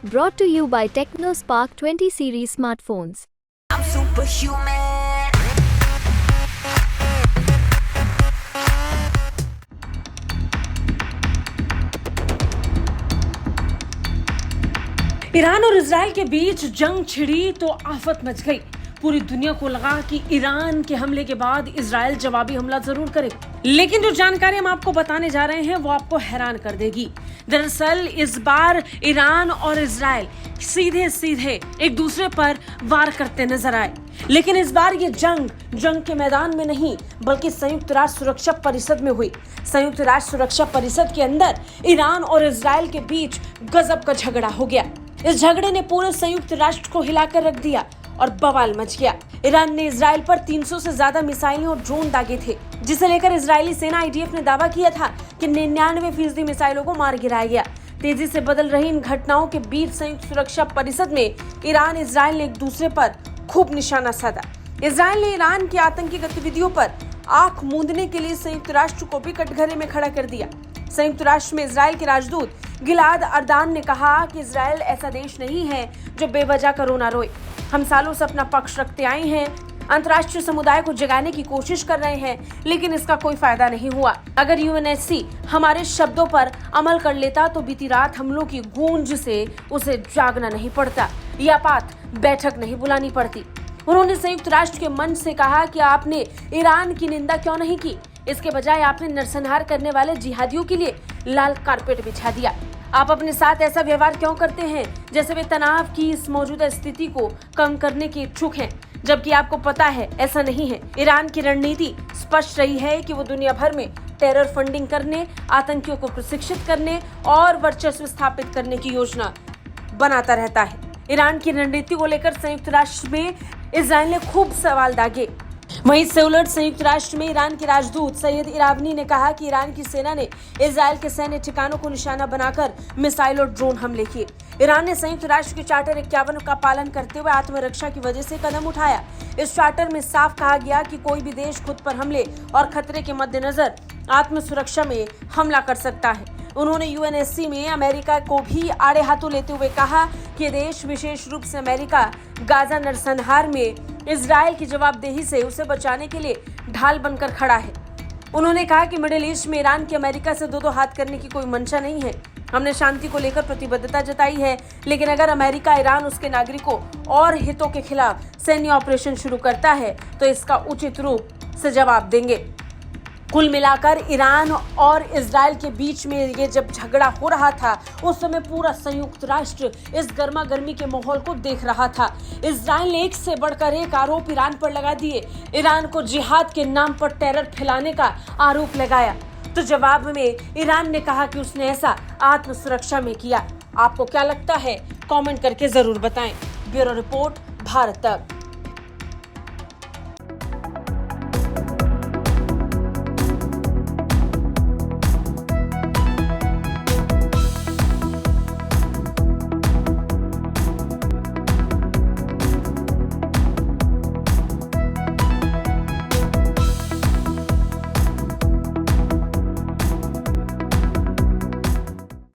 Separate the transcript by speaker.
Speaker 1: Brought to you by TechnoSpark 20 series smartphones.
Speaker 2: I'm superhuman.
Speaker 3: Iran और Israel के बीच जंग छिड़ी तो आफत मच गई। पूरी दुनिया को लगा कि ईरान के हमले के बाद इजराइल जवाबी हमला जरूर करेगा, लेकिन जो जानकारी हम आपको बताने जा रहे हैं वो आपको हैरान कर देगी। दरअसल इस बार ईरान और इजराइल सीधे सीधे एक दूसरे पर वार करते नजर आए, लेकिन इस बार ये जंग के मैदान में नहीं बल्कि संयुक्त राष्ट्र सुरक्षा परिषद में हुई। संयुक्त राष्ट्र सुरक्षा परिषद के अंदर ईरान और इजराइल के बीच गजब का झगड़ा हो गया। इस झगड़े ने पूरे संयुक्त राष्ट्र को हिलाकर रख दिया और बवाल मच गया। ईरान ने इजराइल पर 300 से ज्यादा मिसाइलें और ड्रोन दागे थे, जिसे लेकर इजरायली सेना IDF ने दावा किया था कि 99% मिसाइलों को मार गिराया गया। तेजी से बदल रही इन घटनाओं के बीच संयुक्त सुरक्षा परिषद में ईरान इजराइल ने एक दूसरे पर खूब निशाना साधा। इजराइल ने ईरान की आतंकी गतिविधियों पर आंख मूंदने के लिए संयुक्त राष्ट्र को भी कटघरे में खड़ा कर दिया। संयुक्त राष्ट्र में इजराइल के राजदूत गिलाद अर्दान ने कहा कि इजराइल ऐसा देश नहीं है जो बेवजह का रोना रोए। हम सालों से अपना पक्ष रखते आए हैं, अंतर्राष्ट्रीय समुदाय को जगाने की कोशिश कर रहे हैं, लेकिन इसका कोई फायदा नहीं हुआ। अगर UNSC हमारे शब्दों पर अमल कर लेता तो बीती रात हमलों की गूंज से उसे जागना नहीं पड़ता या आपात बैठक नहीं बुलानी पड़ती। उन्होंने संयुक्त राष्ट्र के मंच से कहा कि आपने ईरान की निंदा क्यों नहीं की, इसके बजाय आपने नरसंहार करने वाले जिहादियों के लिए लाल कारपेट बिछा दिया। आप अपने साथ ऐसा व्यवहार क्यों करते हैं जैसे वे तनाव की इस मौजूदा स्थिति को कम करने के इच्छुक हैं, जबकि आपको पता है ऐसा नहीं है। ईरान की रणनीति स्पष्ट रही है कि वो दुनिया भर में टेरर फंडिंग करने, आतंकियों को प्रशिक्षित करने और वर्चस्व स्थापित करने की योजना बनाता रहता है। ईरान की रणनीति को लेकर संयुक्त राष्ट्र में इजराइल ने खूब सवाल दागे। वहीं इससे उलट संयुक्त राष्ट्र में ईरान के राजदूत सैयद इरावनी ने कहा कि ईरान की सेना ने इजराइल के सैन्य ठिकानों को निशाना बनाकर मिसाइल और ड्रोन हमले किए। ईरान ने संयुक्त राष्ट्र के चार्टर 51 का पालन करते हुए आत्मरक्षा की वजह से कदम उठाया। इस चार्टर में साफ कहा गया कि कोई भी देश खुद पर हमले और खतरे के मद्देनजर आत्म सुरक्षा में हमला कर सकता है। उन्होंने UNSC में अमेरिका को भी आड़े हाथों लेते हुए कहा कि देश, विशेष रूप से अमेरिका, गाजा नरसंहार में इजराइल की जवाबदेही से उसे बचाने के लिए ढाल बनकर खड़ा है। उन्होंने कहा कि मिडिल ईस्ट में ईरान की अमेरिका से दो हाथ करने की कोई मंशा नहीं है। हमने शांति को लेकर प्रतिबद्धता जताई है, लेकिन अगर अमेरिका, ईरान, उसके नागरिकों और हितों के खिलाफ सैन्य ऑपरेशन शुरू करता है तो इसका उचित रूप से जवाब देंगे। कुल मिलाकर ईरान और इजराइल के बीच में ये जब झगड़ा हो रहा था उस समय पूरा संयुक्त राष्ट्र इस गर्मा गर्मी के माहौल को देख रहा था। इजराइल ने एक से बढ़कर एक आरोप ईरान पर लगा दिए। ईरान को जिहाद के नाम पर टेरर फैलाने का आरोप लगाया, तो जवाब में ईरान ने कहा कि उसने ऐसा आत्म सुरक्षा में किया। आपको क्या लगता है? कमेंट करके जरूर बताएं। ब्यूरो रिपोर्ट, भारत तक।